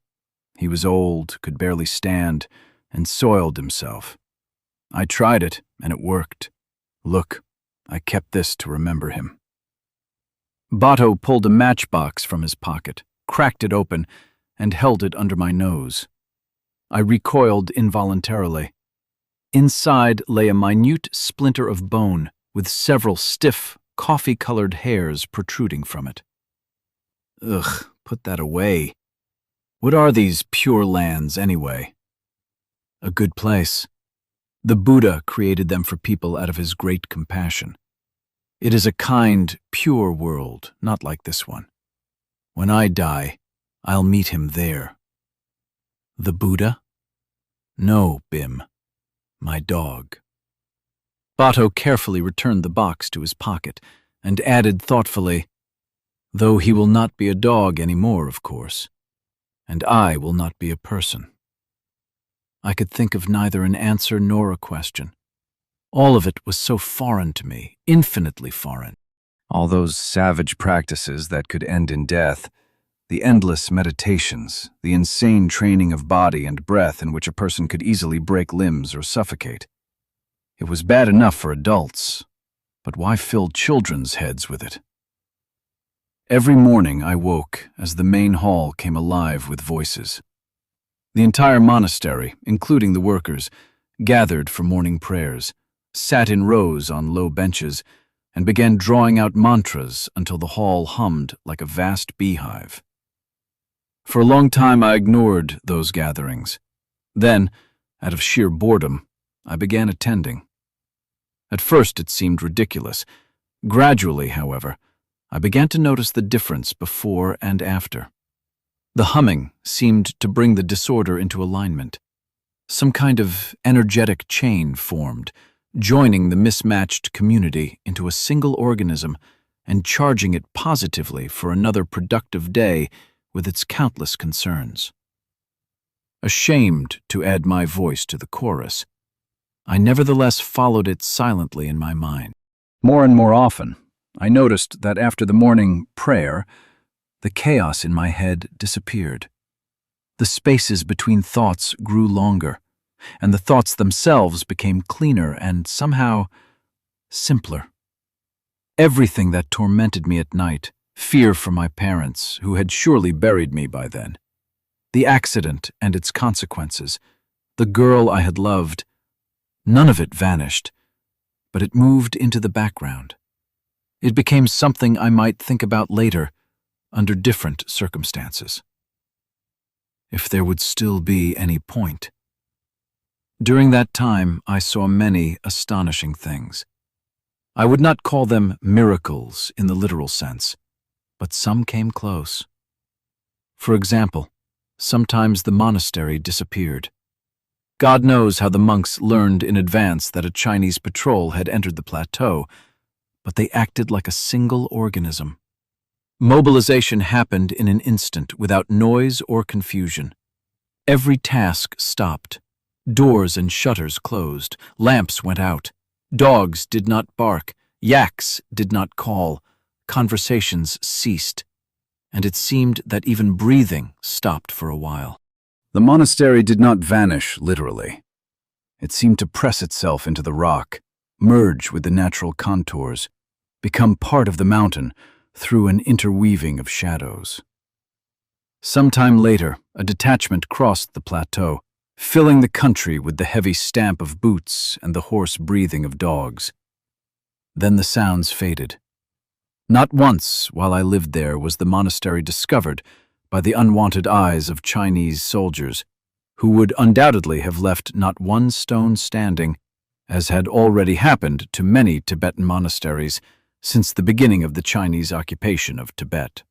He was old, could barely stand, and soiled himself. I tried it, and it worked. Look, I kept this to remember him." Bato pulled a matchbox from his pocket, cracked it open, and held it under my nose. I recoiled involuntarily. Inside lay a minute splinter of bone with several stiff, coffee-colored hairs protruding from it. "Ugh, put that away. What are these Pure Lands, anyway?" "A good place. The Buddha created them for people out of his great compassion. It is a kind, pure world, not like this one. When I die, I'll meet him there." "The Buddha?" "No, Bim. My dog." Bato carefully returned the box to his pocket and added thoughtfully, "Though he will not be a dog anymore, of course, and I will not be a person." I could think of neither an answer nor a question. All of it was so foreign to me, infinitely foreign. All those savage practices that could end in death, the endless meditations, the insane training of body and breath in which a person could easily break limbs or suffocate. It was bad enough for adults, but why fill children's heads with it? Every morning I woke as the main hall came alive with voices. The entire monastery, including the workers, gathered for morning prayers, sat in rows on low benches, and began drawing out mantras until the hall hummed like a vast beehive. For a long time I ignored those gatherings. Then, out of sheer boredom, I began attending. At first it seemed ridiculous. Gradually, however, I began to notice the difference before and after. The humming seemed to bring the disorder into alignment. Some kind of energetic chain formed, joining the mismatched community into a single organism and charging it positively for another productive day with its countless concerns. Ashamed to add my voice to the chorus, I nevertheless followed it silently in my mind. More and more often, I noticed that after the morning prayer, the chaos in my head disappeared. The spaces between thoughts grew longer, and the thoughts themselves became cleaner and somehow simpler. Everything that tormented me at night, fear for my parents, who had surely buried me by then, the accident and its consequences, the girl I had loved, none of it vanished, but it moved into the background. It became something I might think about later, under different circumstances. If there would still be any point. During that time, I saw many astonishing things. I would not call them miracles in the literal sense, but some came close. For example, sometimes the monastery disappeared. God knows how the monks learned in advance that a Chinese patrol had entered the plateau, but they acted like a single organism. Mobilization happened in an instant without noise or confusion. Every task stopped. Doors and shutters closed. Lamps went out. Dogs did not bark. Yaks did not call. Conversations ceased. And it seemed that even breathing stopped for a while. The monastery did not vanish literally. It seemed to press itself into the rock, merge with the natural contours, become part of the mountain through an interweaving of shadows. Some time later, a detachment crossed the plateau, filling the country with the heavy stamp of boots and the hoarse breathing of dogs. Then the sounds faded. Not once while I lived there was the monastery discovered by the unwanted eyes of Chinese soldiers, who would undoubtedly have left not one stone standing, as had already happened to many Tibetan monasteries since the beginning of the Chinese occupation of Tibet.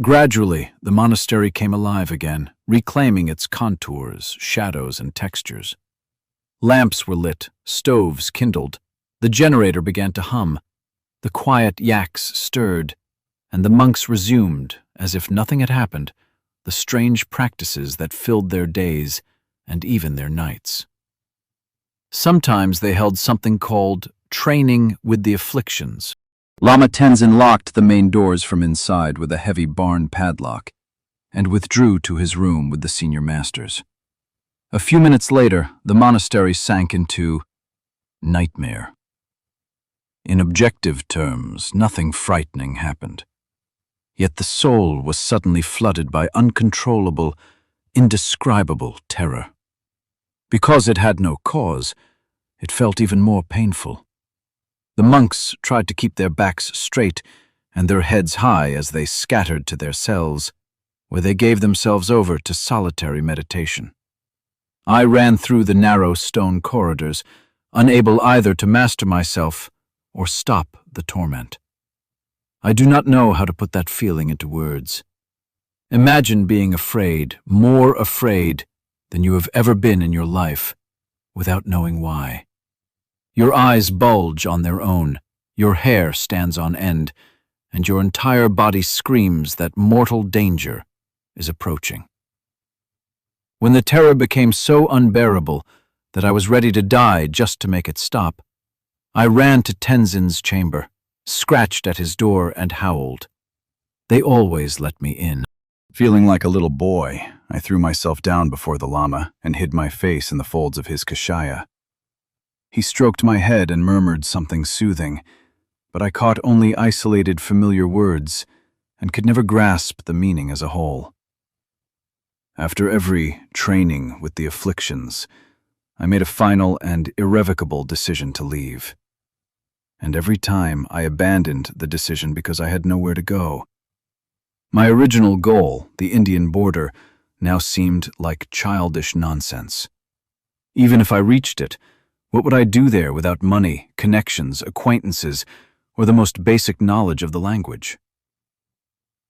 Gradually, the monastery came alive again, reclaiming its contours, shadows, and textures. Lamps were lit, stoves kindled, the generator began to hum, the quiet yaks stirred, and the monks resumed, as if nothing had happened, the strange practices that filled their days and even their nights. Sometimes they held something called training with the afflictions. Lama Tenzin locked the main doors from inside with a heavy barn padlock and withdrew to his room with the senior masters. A few minutes later, the monastery sank into nightmare. In objective terms, nothing frightening happened. Yet the soul was suddenly flooded by uncontrollable, indescribable terror. Because it had no cause, it felt even more painful. The monks tried to keep their backs straight and their heads high as they scattered to their cells, where they gave themselves over to solitary meditation. I ran through the narrow stone corridors, unable either to master myself or stop the torment. I do not know how to put that feeling into words. Imagine being afraid, more afraid than you have ever been in your life, without knowing why. Your eyes bulge on their own, your hair stands on end, and your entire body screams that mortal danger is approaching. When the terror became so unbearable that I was ready to die just to make it stop, I ran to Tenzin's chamber, scratched at his door and howled. They always let me in. Feeling like a little boy, I threw myself down before the Lama and hid my face in the folds of his kashaya. He stroked my head and murmured something soothing, but I caught only isolated familiar words and could never grasp the meaning as a whole. After every training with the afflictions, I made a final and irrevocable decision to leave. And every time I abandoned the decision because I had nowhere to go. My original goal, the Indian border, now seemed like childish nonsense. Even if I reached it, what would I do there without money, connections, acquaintances, or the most basic knowledge of the language?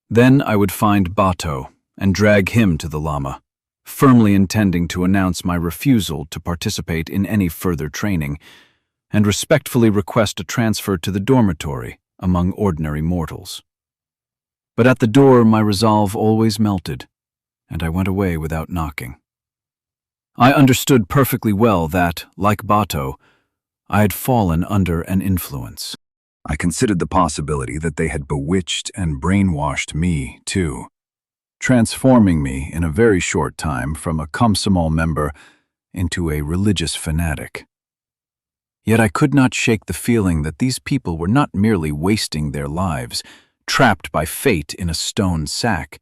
Then I would find Bato and drag him to the Lama, firmly intending to announce my refusal to participate in any further training, and respectfully request a transfer to the dormitory among ordinary mortals. But at the door my resolve always melted, and I went away without knocking. I understood perfectly well that, like Bato, I had fallen under an influence. I considered the possibility that they had bewitched and brainwashed me, too, transforming me in a very short time from a Komsomol member into a religious fanatic. Yet I could not shake the feeling that these people were not merely wasting their lives, trapped by fate in a stone sack,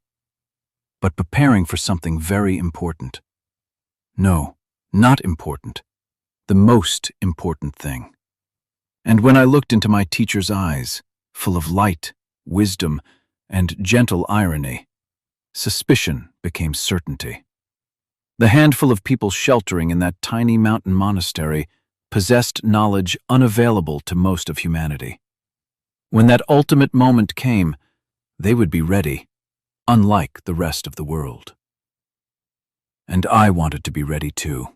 but preparing for something very important. No, not important. The most important thing. And when I looked into my teacher's eyes, full of light, wisdom, and gentle irony, suspicion became certainty. The handful of people sheltering in that tiny mountain monastery possessed knowledge unavailable to most of humanity. When that ultimate moment came, they would be ready, unlike the rest of the world. And I wanted to be ready too.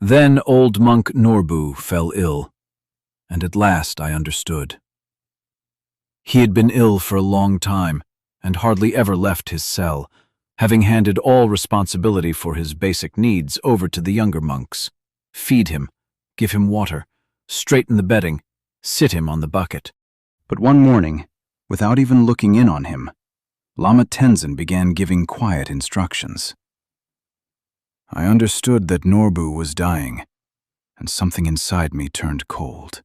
Then old monk Norbu fell ill, and at last I understood. He had been ill for a long time and hardly ever left his cell, having handed all responsibility for his basic needs over to the younger monks. Feed him, give him water, straighten the bedding, sit him on the bucket. But one morning, without even looking in on him, Lama Tenzin began giving quiet instructions. I understood that Norbu was dying, and something inside me turned cold.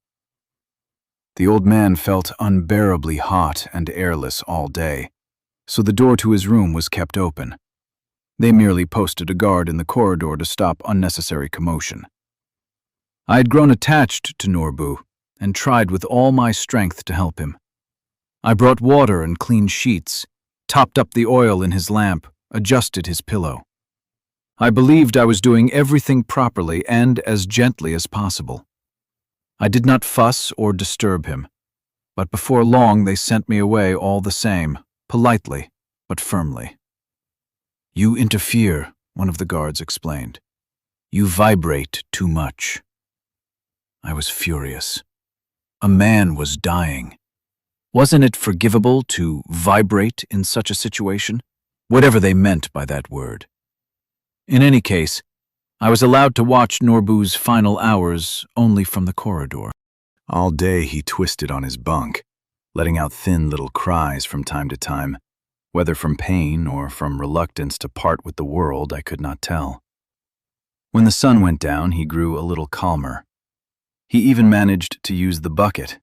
The old man felt unbearably hot and airless all day, so the door to his room was kept open. They merely posted a guard in the corridor to stop unnecessary commotion. I had grown attached to Norbu and tried with all my strength to help him. I brought water and clean sheets, topped up the oil in his lamp, adjusted his pillow. I believed I was doing everything properly and as gently as possible. I did not fuss or disturb him, but before long they sent me away all the same, politely but firmly. "You interfere," one of the guards explained. "You vibrate too much." I was furious. A man was dying. Wasn't it forgivable to vibrate in such a situation? Whatever they meant by that word. In any case, I was allowed to watch Norbu's final hours only from the corridor. All day he twisted on his bunk, letting out thin little cries from time to time. Whether from pain or from reluctance to part with the world, I could not tell. When the sun went down, he grew a little calmer. He even managed to use the bucket.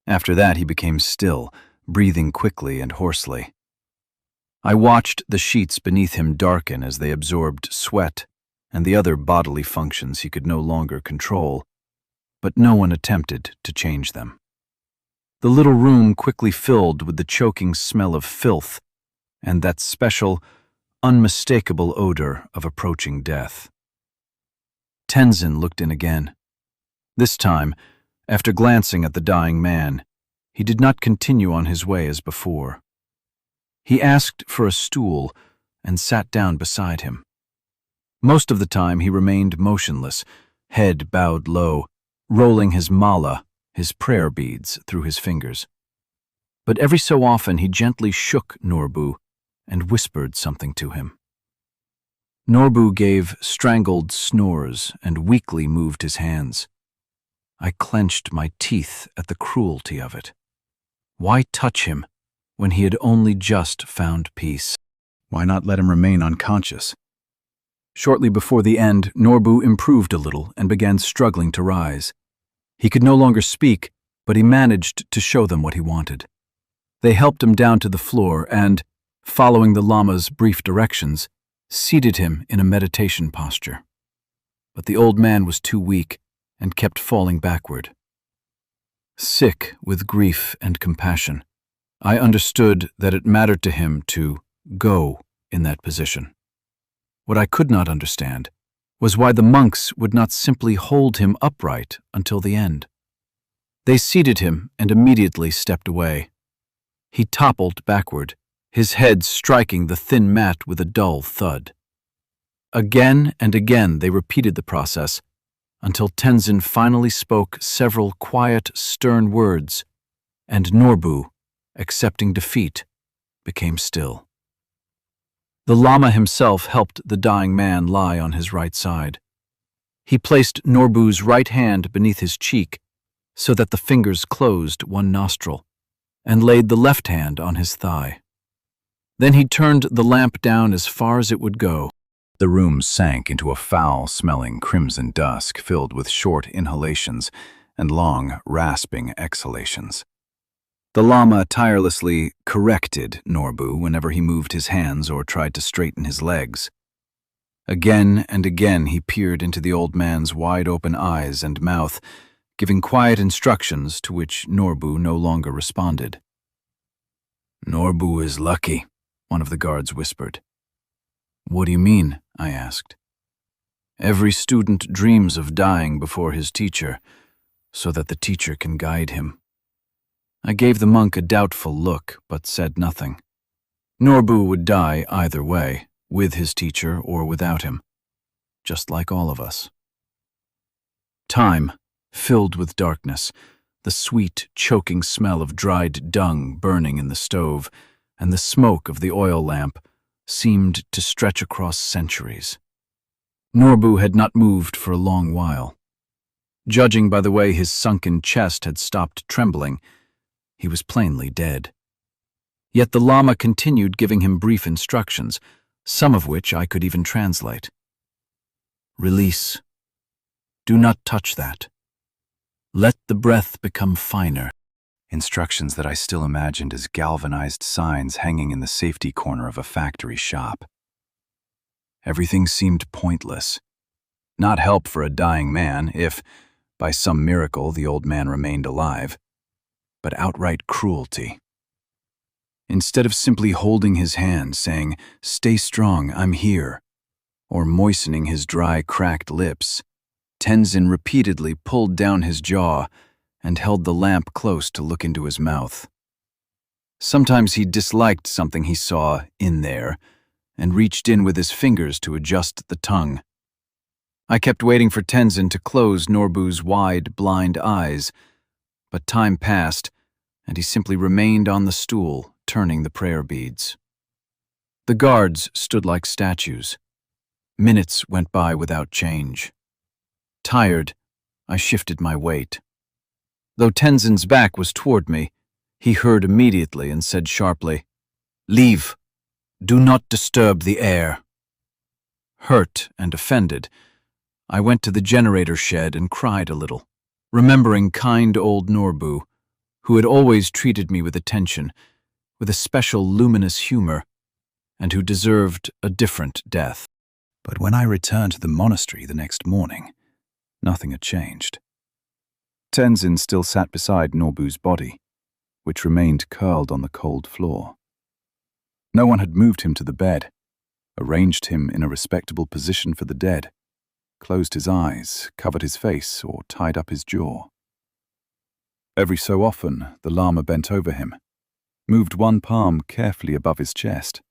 After that, he became still, breathing quickly and hoarsely. I watched the sheets beneath him darken as they absorbed sweat and the other bodily functions he could no longer control, but no one attempted to change them. The little room quickly filled with the choking smell of filth and that special, unmistakable odor of approaching death. Tenzin looked in again. This time, after glancing at the dying man, he did not continue on his way as before. He asked for a stool and sat down beside him. Most of the time he remained motionless, head bowed low, rolling his mala, his prayer beads, through his fingers. But every so often he gently shook Norbu and whispered something to him. Norbu gave strangled snores and weakly moved his hands. I clenched my teeth at the cruelty of it. Why touch him when he had only just found peace? Why not let him remain unconscious? Shortly before the end, Norbu improved a little and began struggling to rise. He could no longer speak, but he managed to show them what he wanted. They helped him down to the floor and, following the lama's brief directions, seated him in a meditation posture. But the old man was too weak and kept falling backward. Sick with grief and compassion, I understood that it mattered to him to go in that position. What I could not understand was why the monks would not simply hold him upright until the end. They seated him and immediately stepped away. He toppled backward, his head striking the thin mat with a dull thud. Again and again they repeated the process, until Tenzin finally spoke several quiet, stern words, and Norbu, accepting defeat, became still. The lama himself helped the dying man lie on his right side. He placed Norbu's right hand beneath his cheek so that the fingers closed one nostril, and laid the left hand on his thigh. Then he turned the lamp down as far as it would go, The room sank into a foul-smelling crimson dusk filled with short inhalations and long, rasping exhalations. The Lama tirelessly corrected Norbu whenever he moved his hands or tried to straighten his legs. Again and again he peered into the old man's wide-open eyes and mouth, giving quiet instructions to which Norbu no longer responded. "Norbu is lucky," one of the guards whispered. "What do you mean?" I asked. "Every student dreams of dying before his teacher, so that the teacher can guide him." I gave the monk a doubtful look, but said nothing. Norbu would die either way, with his teacher or without him, just like all of us. Time, filled with darkness, the sweet, choking smell of dried dung burning in the stove, and the smoke of the oil lamp seemed to stretch across centuries. Norbu had not moved for a long while. Judging by the way his sunken chest had stopped trembling, he was plainly dead. Yet the Lama continued giving him brief instructions, some of which I could even translate. "Release. Do not touch that. Let the breath become finer." Instructions that I still imagined as galvanized signs hanging in the safety corner of a factory shop. Everything seemed pointless. Not help for a dying man if, by some miracle, the old man remained alive, but outright cruelty. Instead of simply holding his hand, saying, "Stay strong, I'm here," or moistening his dry, cracked lips, Tenzin repeatedly pulled down his jaw and held the lamp close to look into his mouth. Sometimes he disliked something he saw in there and reached in with his fingers to adjust the tongue. I kept waiting for Tenzin to close Norbu's wide, blind eyes, but time passed and he simply remained on the stool, turning the prayer beads. The guards stood like statues. Minutes went by without change. Tired, I shifted my weight. Though Tenzin's back was toward me, he heard immediately and said sharply, "Leave. Do not disturb the air." Hurt and offended, I went to the generator shed and cried a little, remembering kind old Norbu, who had always treated me with attention, with a special luminous humor, and who deserved a different death. But when I returned to the monastery the next morning, nothing had changed. Tenzin still sat beside Norbu's body, which remained curled on the cold floor. No one had moved him to the bed, arranged him in a respectable position for the dead, closed his eyes, covered his face, or tied up his jaw. Every so often, the Lama bent over him, moved one palm carefully above his chest,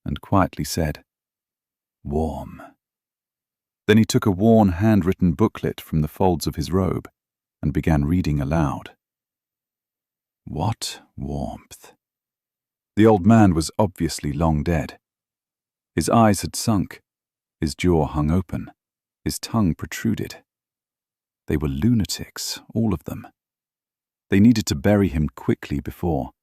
and quietly said, "Warm." Then he took a worn handwritten booklet from the folds of his robe and began reading aloud. What warmth! The old man was obviously long dead. His eyes had sunk, his jaw hung open, his tongue protruded. They were lunatics, all of them. They needed to bury him quickly before.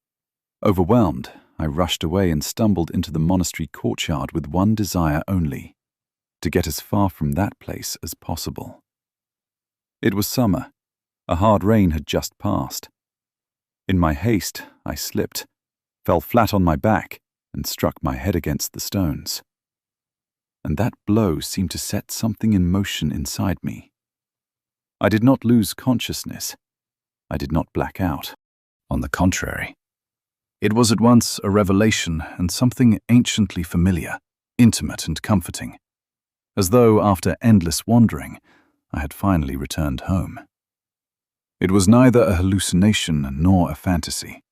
Overwhelmed, I rushed away and stumbled into the monastery courtyard with one desire only: to get as far from that place as possible. It was summer. A hard rain had just passed. In my haste, I slipped, fell flat on my back, and struck my head against the stones. And that blow seemed to set something in motion inside me. I did not lose consciousness. I did not black out. On the contrary, it was at once a revelation and something anciently familiar, intimate and comforting, as though, after endless wandering, I had finally returned home. It was neither a hallucination nor a fantasy.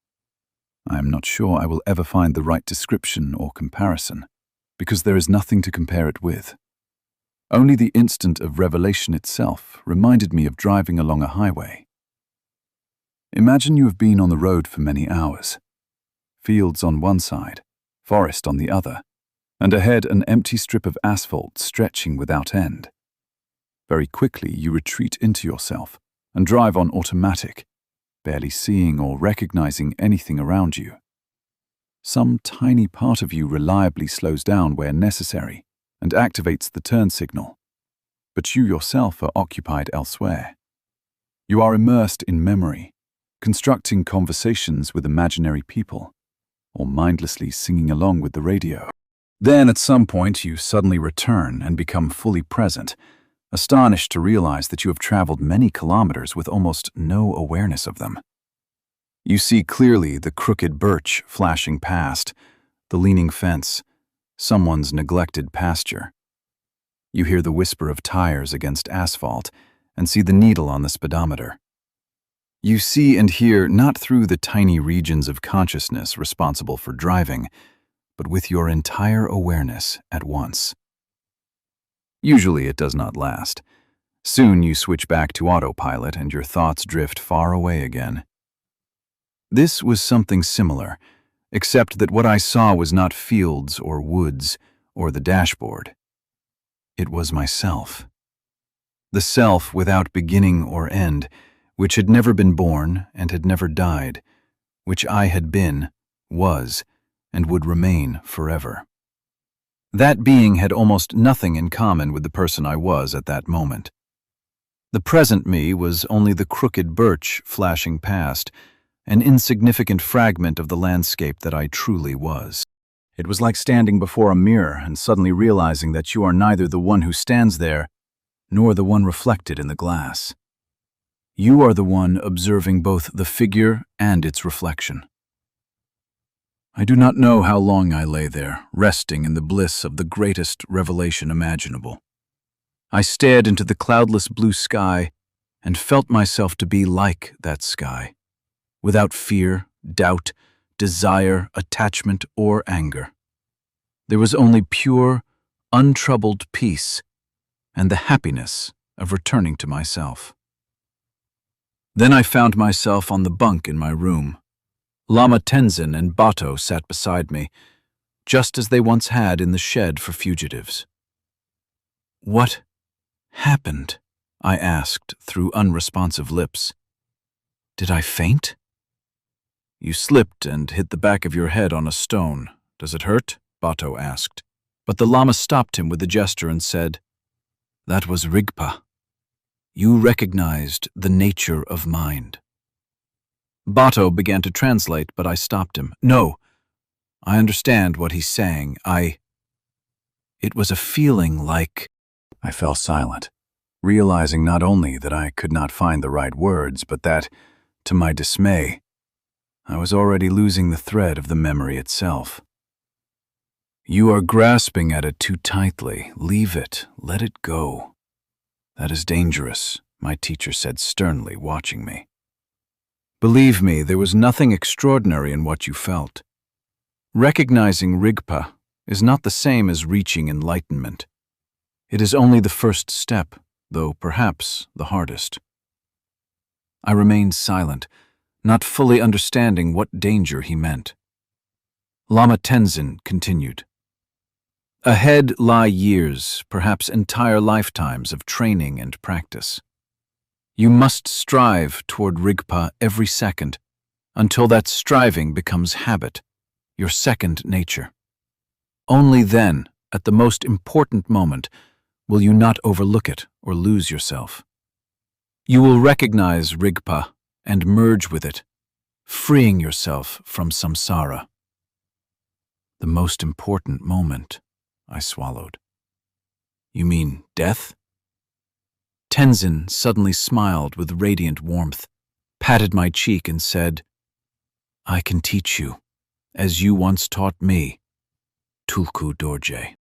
I am not sure I will ever find the right description or comparison, because there is nothing to compare it with. Only the instant of revelation itself reminded me of driving along a highway. Imagine you have been on the road for many hours. Fields on one side, forest on the other, and ahead an empty strip of asphalt stretching without end. Very quickly you retreat into yourself and drive on automatic, barely seeing or recognizing anything around you. Some tiny part of you reliably slows down where necessary and activates the turn signal, but you yourself are occupied elsewhere. You are immersed in memory, constructing conversations with imaginary people, or mindlessly singing along with the radio. Then at some point you suddenly return and become fully present, astonished to realize that you have traveled many kilometers with almost no awareness of them. You see clearly the crooked birch flashing past, the leaning fence, someone's neglected pasture. You hear the whisper of tires against asphalt and see the needle on the speedometer. You see and hear not through the tiny regions of consciousness responsible for driving, but with your entire awareness at once. Usually it does not last. Soon you switch back to autopilot and your thoughts drift far away again. This was something similar, except that what I saw was not fields or woods or the dashboard. It was myself. The self without beginning or end, which had never been born and had never died, which I had been, was, and would remain forever. That being had almost nothing in common with the person I was at that moment. The present me was only the crooked birch flashing past, an insignificant fragment of the landscape that I truly was. It was like standing before a mirror and suddenly realizing that you are neither the one who stands there nor the one reflected in the glass. You are the one observing both the figure and its reflection. I do not know how long I lay there, resting in the bliss of the greatest revelation imaginable. I stared into the cloudless blue sky and felt myself to be like that sky, without fear, doubt, desire, attachment, or anger. There was only pure, untroubled peace and the happiness of returning to myself. Then I found myself on the bunk in my room. Lama Tenzin and Bato sat beside me, just as they once had in the shed for fugitives. "What happened?" I asked through unresponsive lips. "Did I faint?" "You slipped and hit the back of your head on a stone. Does it hurt?" Bato asked. But the Lama stopped him with a gesture and said, "That was Rigpa. You recognized the nature of mind." Bato began to translate, but I stopped him. "No, I understand what he's saying. It was a feeling like—" I fell silent, realizing not only that I could not find the right words, but that, to my dismay, I was already losing the thread of the memory itself. "You are grasping at it too tightly. Leave it. Let it go. That is dangerous," my teacher said sternly, watching me. "Believe me, there was nothing extraordinary in what you felt. Recognizing Rigpa is not the same as reaching enlightenment. It is only the first step, though perhaps the hardest." I remained silent, not fully understanding what danger he meant. Lama Tenzin continued. "Ahead lie years, perhaps entire lifetimes of training and practice. You must strive toward Rigpa every second, until that striving becomes habit, your second nature. Only then, at the most important moment, will you not overlook it or lose yourself. You will recognize Rigpa and merge with it, freeing yourself from samsara." "The most important moment," I swallowed. "You mean death?" Tenzin suddenly smiled with radiant warmth, patted my cheek and said, "I can teach you, as you once taught me, Tulku Dorje."